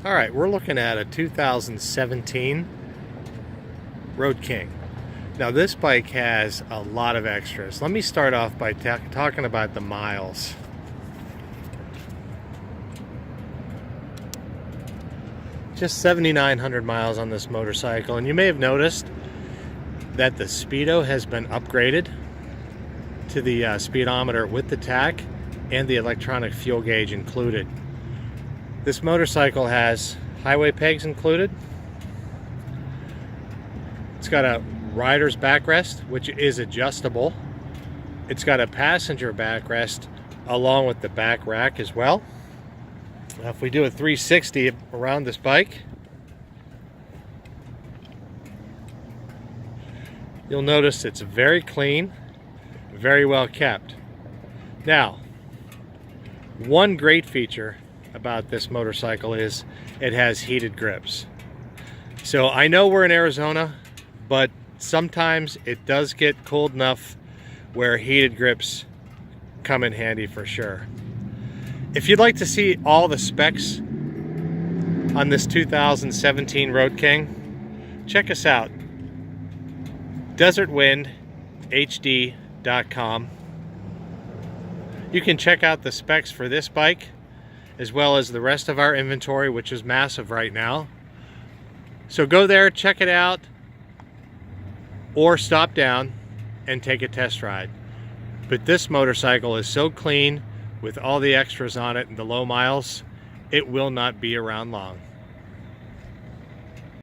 All right, we're looking at a 2017 Road King. Now this bike has a lot of extras. Let me start off by talking about the miles. Just 7,900 miles on this motorcycle, and you may have noticed that the speedo has been upgraded to the speedometer with the tach and the electronic fuel gauge included. This motorcycle has highway pegs included. It's got a rider's backrest, which is adjustable. It's got a passenger backrest along with the back rack as well. Now, if we do a 360 around this bike, you'll notice it's very clean, very well kept. Now, one great feature about this motorcycle is it has heated grips. So I know we're in Arizona, but sometimes it does get cold enough where heated grips come in handy for sure. If you'd like to see all the specs on this 2017 Road King, check us out, desertwindhd.com. You can check out the specs for this bike as well as the rest of our inventory, which is massive right now. So go there, check it out, or stop down and take a test ride. But this motorcycle is so clean with all the extras on it and the low miles, it will not be around long.